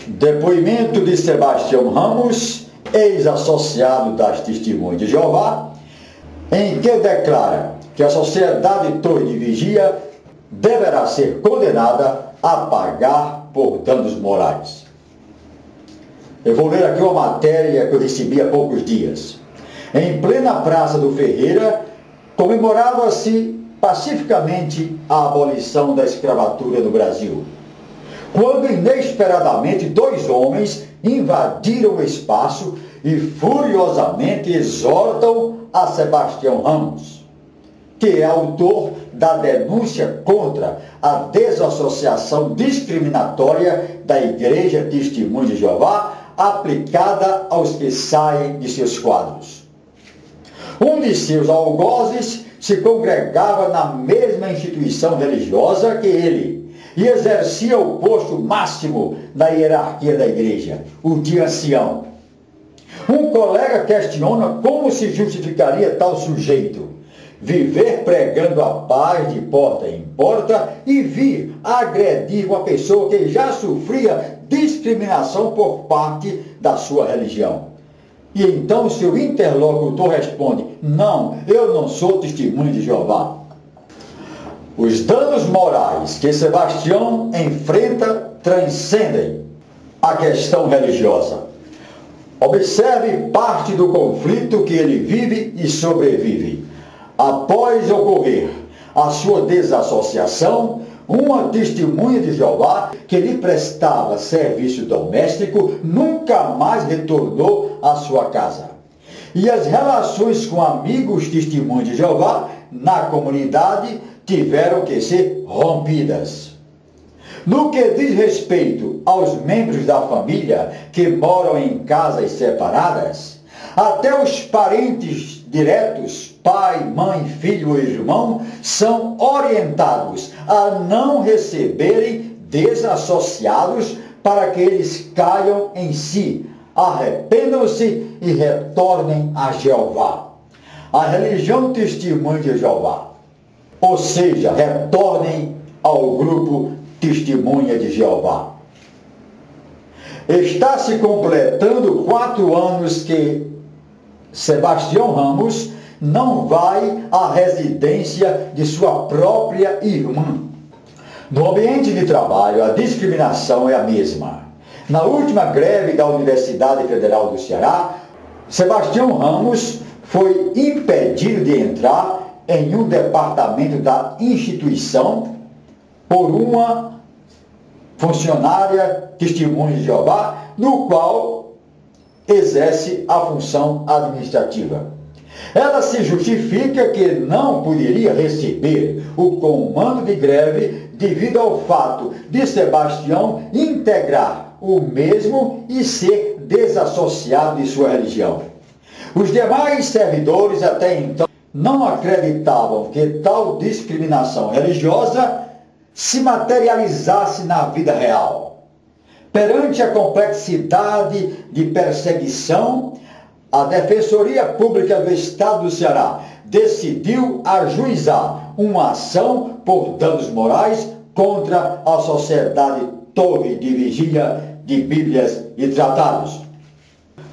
Depoimento de Sebastião Ramos, ex-associado das Testemunhas de Jeová, em que declara que a Sociedade Torre de Vigia deverá ser condenada a pagar por danos morais. Eu vou ler aqui uma matéria que eu recebi há poucos dias. Em plena Praça do Ferreira, comemorava-se pacificamente a abolição da escravatura no Brasil, quando inesperadamente dois homens invadiram o espaço e furiosamente exortam a Sebastião Ramos, que é autor da denúncia contra a desassociação discriminatória da Igreja Testemunha de Jeová aplicada aos que saem de seus quadros. Um de seus algozes se congregava na mesma instituição religiosa que ele e exercia o posto máximo na hierarquia da igreja, o de ancião. Um colega questiona como se justificaria tal sujeito viver pregando a paz de porta em porta e vir agredir uma pessoa que já sofria discriminação por parte da sua religião. E então seu interlocutor responde: não, eu não sou testemunho de Jeová. Os danos morais que Sebastião enfrenta transcendem a questão religiosa. Observe parte do conflito que ele vive e sobrevive. Após ocorrer a sua desassociação, uma testemunha de Jeová que lhe prestava serviço doméstico nunca mais retornou à sua casa. E as relações com amigos testemunhos de Jeová na comunidade tiveram que ser rompidas. No que diz respeito aos membros da família que moram em casas separadas, até os parentes diretos, pai, mãe, filho ou irmão, são orientados a não receberem desassociados para que eles caiam em si, arrependam-se e retornem a Jeová. A religião Testemunha de Jeová, ou seja, retornem ao grupo Testemunha de Jeová. Está se completando 4 anos que Sebastião Ramos não vai à residência de sua própria irmã. No ambiente de trabalho, a discriminação é a mesma. Na última greve da Universidade Federal do Ceará, Sebastião Ramos foi impedido de entrar em um departamento da instituição por uma funcionária testemunha de Jeová, no qual exerce a função administrativa. Ela se justifica que não poderia receber o comando de greve devido ao fato de Sebastião integrar o mesmo e ser desassociado de sua religião. Os demais servidores até então não acreditavam que tal discriminação religiosa se materializasse na vida real. Perante a complexidade de perseguição, a Defensoria Pública do Estado do Ceará decidiu ajuizar uma ação por danos morais contra a Sociedade Torre de Vigia de Bíblias e Tratados.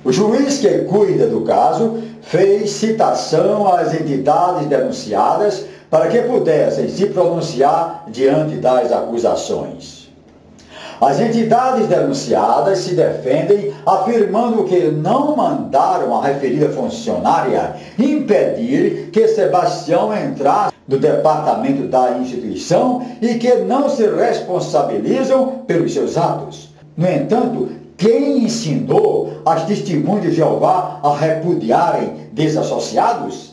O juiz que cuida do caso fez citação às entidades denunciadas para que pudessem se pronunciar diante das acusações. As entidades denunciadas se defendem afirmando que não mandaram a referida funcionária impedir que Sebastião entrasse no departamento da instituição e que não se responsabilizam pelos seus atos. No entanto, quem ensinou as testemunhas de Jeová a repudiarem desassociados?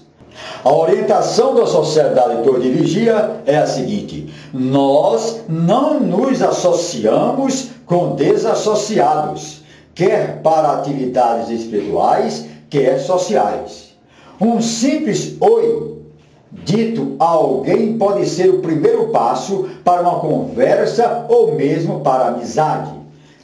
A orientação da Sociedade Torre de Vigia é a seguinte: nós não nos associamos com desassociados, quer para atividades espirituais, quer sociais. Um simples oi dito a alguém pode ser o primeiro passo para uma conversa ou mesmo para a amizade.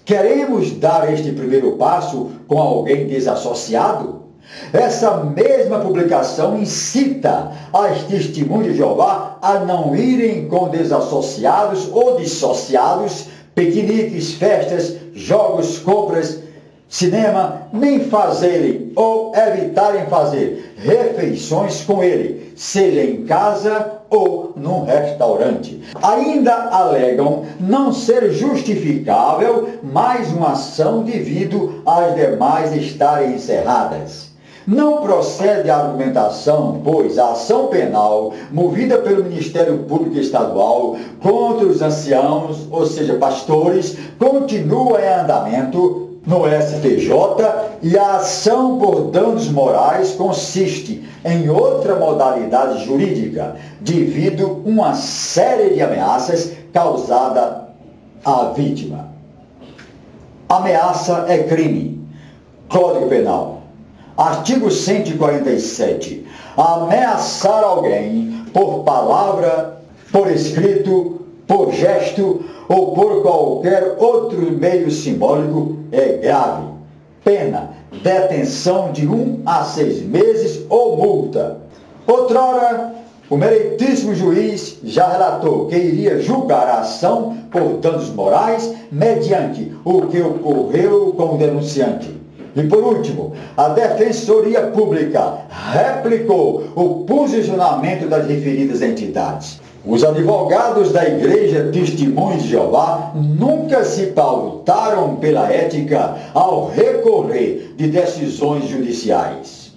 Queremos dar este primeiro passo com alguém desassociado? Essa mesma publicação incita as testemunhas de Jeová a não irem com desassociados ou dissociados piqueniques, festas, jogos, compras, cinema, nem fazerem ou evitarem fazer refeições com ele, seja em casa ou num restaurante. Ainda alegam não ser justificável mais uma ação devido às demais estarem encerradas. Não procede a argumentação, pois a ação penal movida pelo Ministério Público Estadual contra os anciãos, ou seja, pastores, continua em andamento no STJ e a ação por danos morais consiste em outra modalidade jurídica, devido a uma série de ameaças causada à vítima. Ameaça é crime. Código Penal. Artigo 147. Ameaçar alguém por palavra, por escrito, por gesto ou por qualquer outro meio simbólico é grave. Pena, detenção de 1 a 6 meses ou multa. Outrora, o meritíssimo juiz já relatou que iria julgar a ação por danos morais mediante o que ocorreu com o denunciante. E por último, a Defensoria Pública replicou o posicionamento das referidas entidades. Os advogados da Igreja Testemunhos de Jeová nunca se pautaram pela ética ao recorrer de decisões judiciais.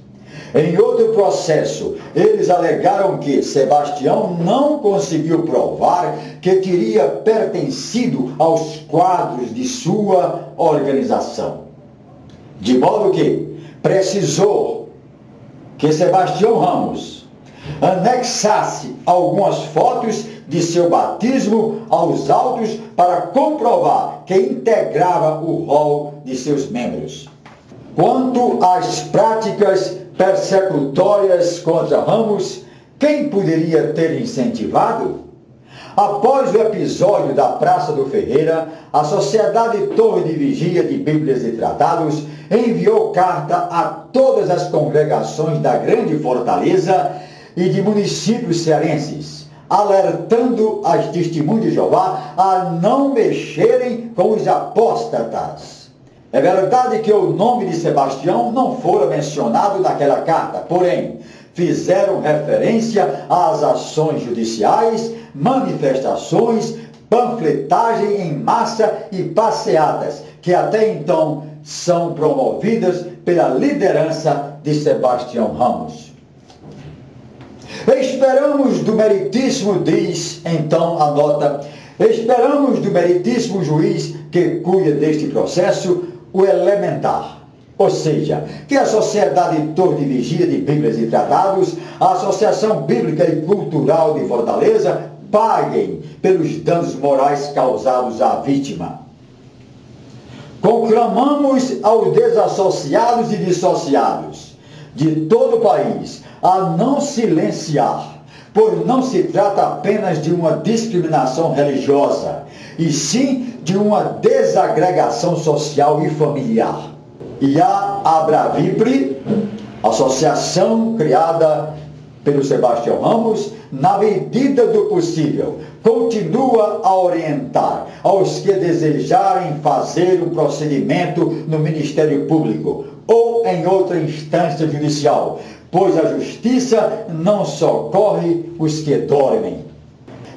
Em outro processo, eles alegaram que Sebastião não conseguiu provar que teria pertencido aos quadros de sua organização. De modo que precisou que Sebastião Ramos anexasse algumas fotos de seu batismo aos autos para comprovar que integrava o rol de seus membros. Quanto às práticas persecutórias contra Ramos, quem poderia ter incentivado? Após o episódio da Praça do Ferreira, a Sociedade Torre de Vigia de Bíblias e Tratados enviou carta a todas as congregações da Grande Fortaleza e de municípios cearenses, alertando as Testemunhas de Jeová a não mexerem com os apóstatas. É verdade que o nome de Sebastião não fora mencionado naquela carta, porém, fizeram referência às ações judiciais, manifestações, panfletagem em massa e passeatas, que até então são promovidas pela liderança de Sebastião Ramos. Esperamos do meritíssimo, diz então a nota, esperamos do meritíssimo juiz que cuida deste processo o elementar, ou seja, que a Sociedade Torre de Vigia de Bíblias e Tratados, a Associação Bíblica e Cultural de Fortaleza paguem pelos danos morais causados à vítima. Conclamamos aos desassociados e dissociados de todo o país a não silenciar, pois não se trata apenas de uma discriminação religiosa, e sim de uma desagregação social e familiar. E a Abravipre, associação criada pelo Sebastião Ramos, na medida do possível, continua a orientar aos que desejarem fazer um procedimento no Ministério Público ou em outra instância judicial, pois a justiça não socorre os que dormem.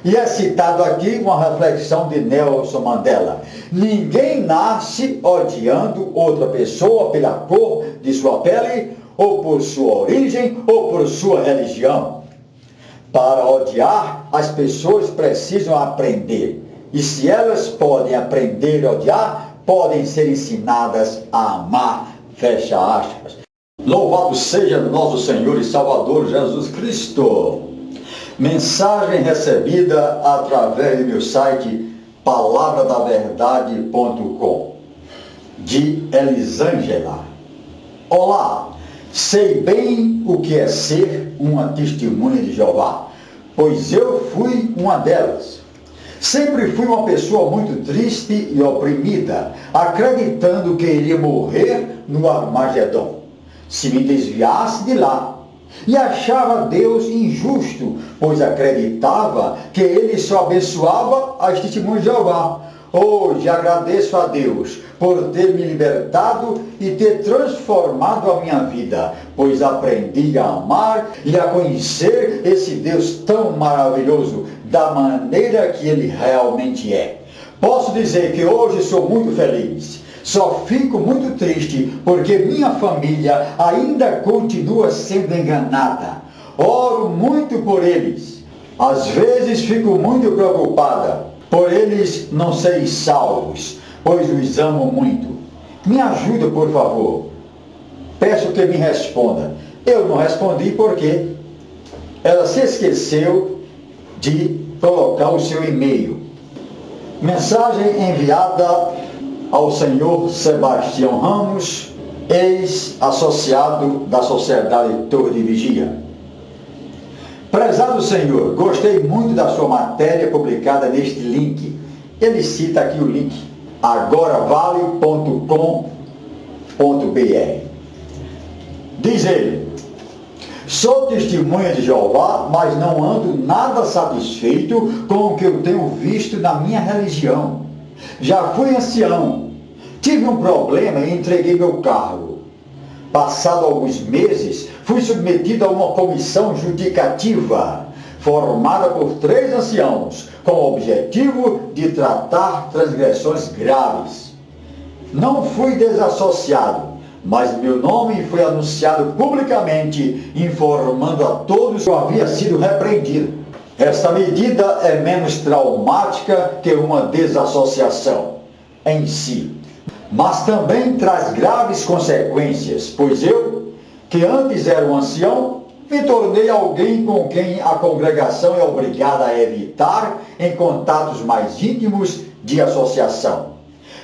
E é citado aqui uma reflexão de Nelson Mandela. Ninguém nasce odiando outra pessoa pela cor de sua pele, ou por sua origem, ou por sua religião. Para odiar, as pessoas precisam aprender. E se elas podem aprender a odiar, podem ser ensinadas a amar. Fecha aspas. Louvado seja nosso Senhor e Salvador Jesus Cristo. Mensagem recebida através do meu site palavradaverdade.com, de Elisângela. Olá, sei bem o que é ser uma testemunha de Jeová, pois eu fui uma delas. Sempre fui uma pessoa muito triste e oprimida, acreditando que iria morrer no Armagedon, se me desviasse de lá. E achava Deus injusto, pois acreditava que ele só abençoava as testemunhas de Jeová, Hoje agradeço a Deus por ter me libertado e ter transformado a minha vida, pois aprendi a amar e a conhecer esse Deus tão maravilhoso, da maneira que Ele realmente é. Posso dizer que hoje sou muito feliz. Só fico muito triste porque minha família ainda continua sendo enganada. Oro muito por eles. Às vezes fico muito preocupada por eles não serem salvos, pois os amo muito. Me ajuda, por favor. Peço que me responda. Eu não respondi porque ela se esqueceu de colocar o seu e-mail. Mensagem enviada ao senhor Sebastião Ramos, ex-associado da Sociedade Torre de Vigia. Prezado Senhor, gostei muito da sua matéria publicada neste link. Ele cita aqui o link, agoravale.com.br. Diz ele: sou testemunha de Jeová, mas não ando nada satisfeito com o que eu tenho visto na minha religião. Já fui ancião, tive um problema e entreguei meu cargo. Passado alguns meses, fui submetido a uma comissão judicativa, formada por 3 anciãos, com o objetivo de tratar transgressões graves. Não fui desassociado, mas meu nome foi anunciado publicamente, informando a todos que eu havia sido repreendido. Esta medida é menos traumática que uma desassociação em si, mas também traz graves consequências, pois eu, que antes era um ancião, me tornei alguém com quem a congregação é obrigada a evitar em contatos mais íntimos de associação.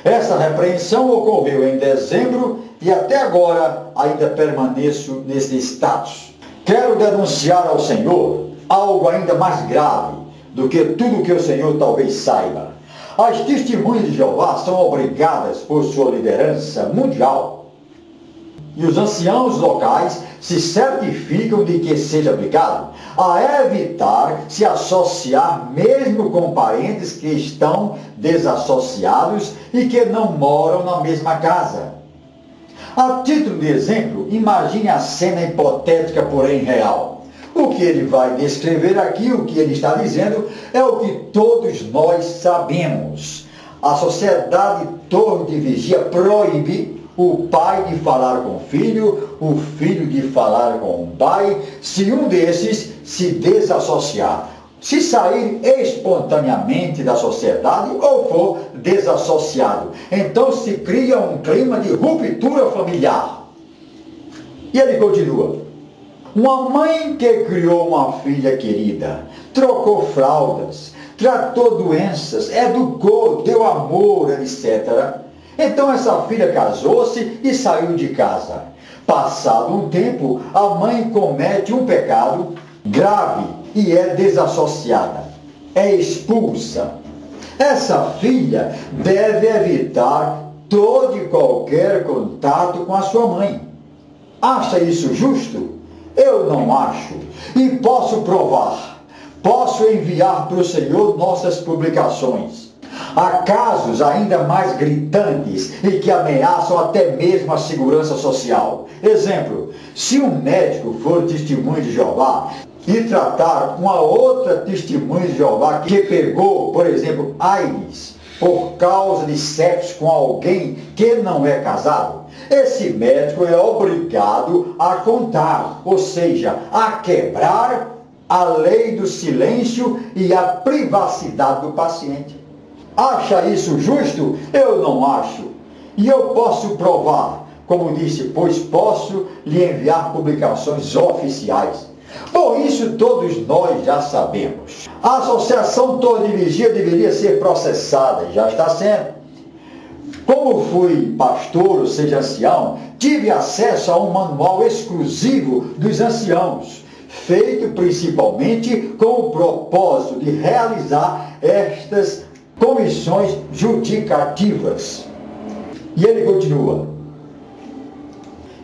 Essa repreensão ocorreu em dezembro e até agora ainda permaneço nesse status. Quero denunciar ao Senhor algo ainda mais grave do que tudo que o Senhor talvez saiba. As testemunhas de Jeová são obrigadas por sua liderança mundial e os anciãos locais se certificam de que seja aplicado a evitar se associar mesmo com parentes que estão desassociados e que não moram na mesma casa. A título de exemplo, imagine a cena hipotética, porém real. O que ele vai descrever aqui, o que ele está dizendo, é o que todos nós sabemos. A Sociedade Torre de Vigia proíbe o pai de falar com o filho de falar com o pai, se um desses se desassociar, se sair espontaneamente da sociedade ou for desassociado. Então se cria um clima de ruptura familiar. E ele continua: uma mãe que criou uma filha querida, trocou fraldas, tratou doenças, educou, deu amor, etc. Então essa filha casou-se e saiu de casa. Passado um tempo, a mãe comete um pecado grave e é desassociada, é expulsa. Essa filha deve evitar todo e qualquer contato com a sua mãe. Acha isso justo? Eu não acho. E posso provar. Posso enviar para o Senhor nossas publicações. Há casos ainda mais gritantes e que ameaçam até mesmo a segurança social. Exemplo, se um médico for testemunho de Jeová e tratar uma outra testemunha de Jeová que pegou, por exemplo, AIDS, por causa de sexo com alguém que não é casado, esse médico é obrigado a contar, ou seja, a quebrar a lei do silêncio e a privacidade do paciente. Acha isso justo? Eu não acho. E eu posso provar, como disse, pois posso lhe enviar publicações oficiais. Bom, isso todos nós já sabemos. A Associação Torre de Vigia deveria ser processada, já está sendo. Como fui pastor, ou seja, ancião, tive acesso a um manual exclusivo dos anciãos, feito principalmente com o propósito de realizar estas comissões judicativas. E ele continua.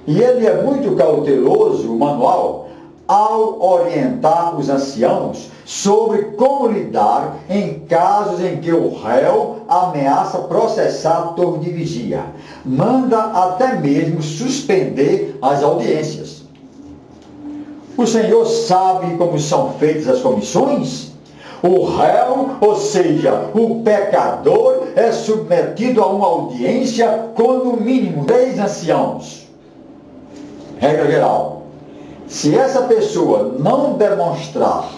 E ele é muito cauteloso, o manual, ao orientar os anciãos sobre como lidar em casos em que o réu ameaça processar a torre de vigia. Manda até mesmo suspender as audiências. O Senhor sabe como são feitas as comissões? O réu, ou seja, o pecador, é submetido a uma audiência com no mínimo 3 anciãos. Regra geral. Se essa pessoa não demonstrar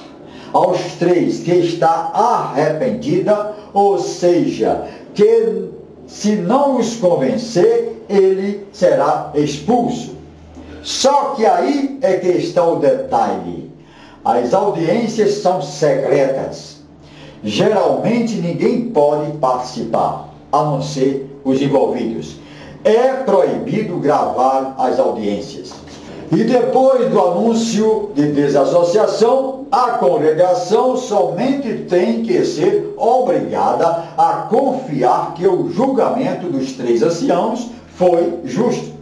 aos 3 que está arrependida, ou seja, que se não os convencer, ele será expulso. Só que aí é que está o detalhe. As audiências são secretas. Geralmente ninguém pode participar, a não ser os envolvidos. É proibido gravar as audiências. E depois do anúncio de desassociação, a congregação somente tem que ser obrigada a confiar que o julgamento dos 3 anciãos foi justo.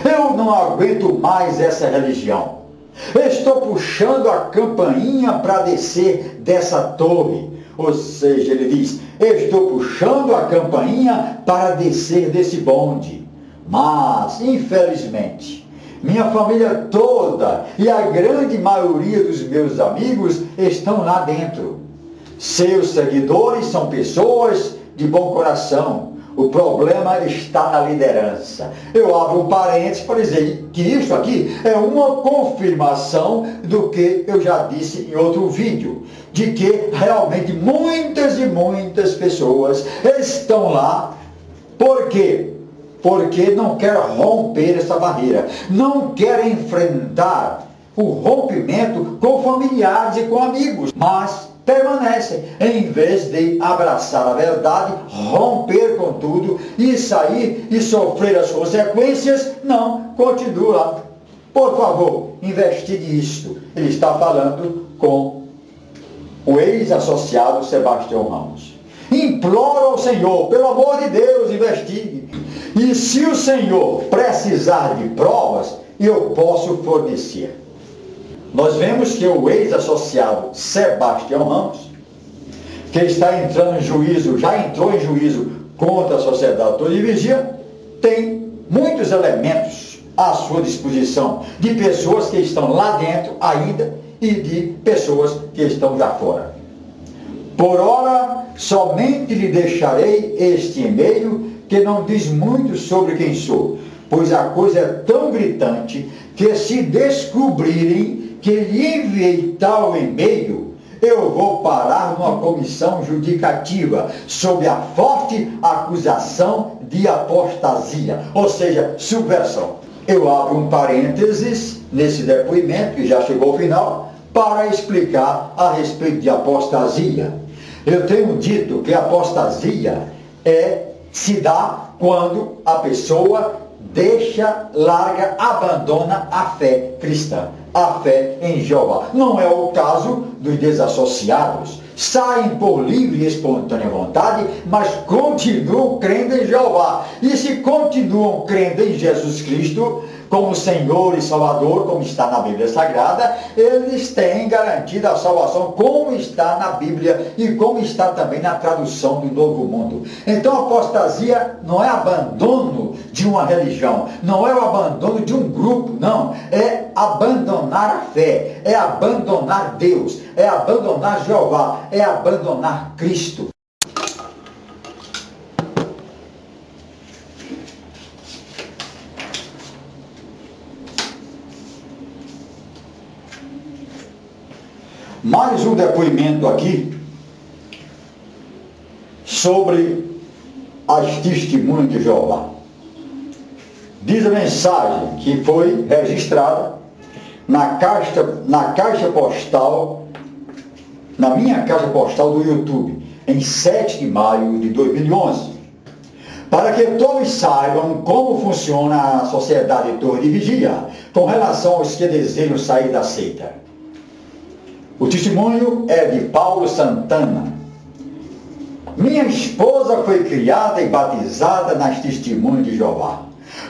Eu não aguento mais essa religião. Estou puxando a campainha para descer dessa torre. Ou seja, ele diz, estou puxando a campainha para descer desse bonde. Mas, infelizmente, minha família toda e a grande maioria dos meus amigos estão lá dentro. Seus seguidores são pessoas de bom coração. O problema está na liderança. Eu abro um parênteses para dizer que isso aqui é uma confirmação do que eu já disse em outro vídeo, de que realmente muitas e muitas pessoas estão lá. Por quê? Porque não querem romper essa barreira, não querem enfrentar o rompimento com familiares e com amigos, mas permanecem, em vez de abraçar a verdade, romper com tudo e sair e sofrer as consequências, não, continua lá. Por favor, investigue isto. Ele está falando com o ex-associado Sebastião Ramos. Imploro ao Senhor, pelo amor de Deus, investigue. E se o Senhor precisar de provas, eu posso fornecer. Nós vemos que o ex-associado Sebastião Ramos, que está entrando em juízo, já entrou em juízo contra a Sociedade Torre de Vigia, tem muitos elementos à sua disposição, de pessoas que estão lá dentro ainda e de pessoas que estão já fora. Por ora, somente lhe deixarei este e-mail, que não diz muito sobre quem sou, pois a coisa é tão gritante que se descobrirem que lhe enviei tal e-mail, eu vou parar numa comissão judicativa sob a forte acusação de apostasia, ou seja, subversão. Eu abro um parênteses nesse depoimento, que já chegou ao final, para explicar a respeito de apostasia. Eu tenho dito que a apostasia se dá quando a pessoa deixa, larga, abandona a fé cristã, a fé em Jeová. Não é o caso dos desassociados. Saem por livre e espontânea vontade, mas continuam crendo em Jeová. E se continuam crendo em Jesus Cristo como Senhor e Salvador, como está na Bíblia Sagrada, eles têm garantida a salvação, como está na Bíblia e como está também na tradução do Novo Mundo. Então a apostasia não é abandono de uma religião, não é o abandono de um grupo, não. É abandonar a fé, é abandonar Deus, é abandonar Jeová, é abandonar Cristo. Mais um depoimento aqui sobre as testemunhas de Jeová. Diz a mensagem que foi registrada na caixa postal, na minha caixa postal do YouTube, em 7 de maio de 2011. Para que todos saibam como funciona a Sociedade Torre de Vigia com relação aos que desejam sair da seita. O testemunho é de Paulo Santana. Minha esposa foi criada e batizada nas Testemunhas de Jeová.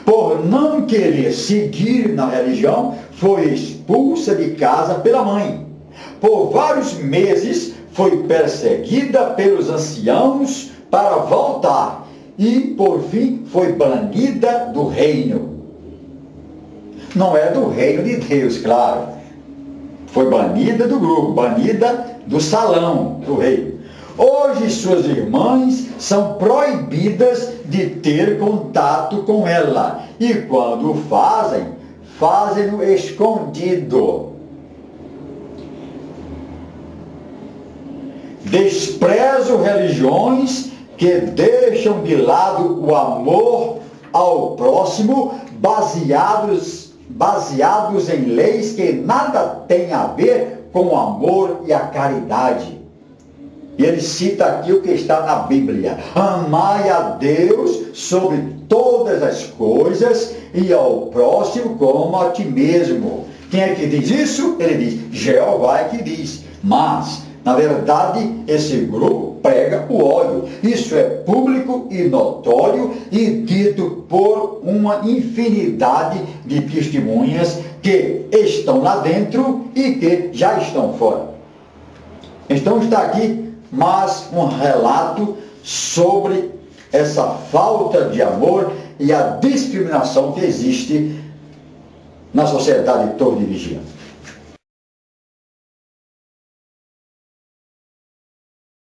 Por não querer seguir na religião, foi expulsa de casa pela mãe. Por vários meses foi perseguida pelos anciãos para voltar e, por fim, foi banida do reino. Não é do reino de Deus, claro. Foi banida do grupo, banida do salão do reino. Hoje suas irmãs são proibidas de ter contato com ela. E quando o fazem, fazem-no escondido. Desprezo religiões que deixam de lado o amor ao próximo, baseados em leis que nada têm a ver com o amor e a caridade. E ele cita aqui o que está na Bíblia: amai a Deus sobre todas as coisas e ao próximo como a ti mesmo. Quem é que diz isso? Ele diz, Jeová é que diz. Mas, na verdade, esse grupo prega o ódio. Isso é público e notório e dito por uma infinidade de testemunhas que estão lá dentro e que já estão fora. Então está aqui mais um relato sobre essa falta de amor e a discriminação que existe na sociedade de Torre de Vigia.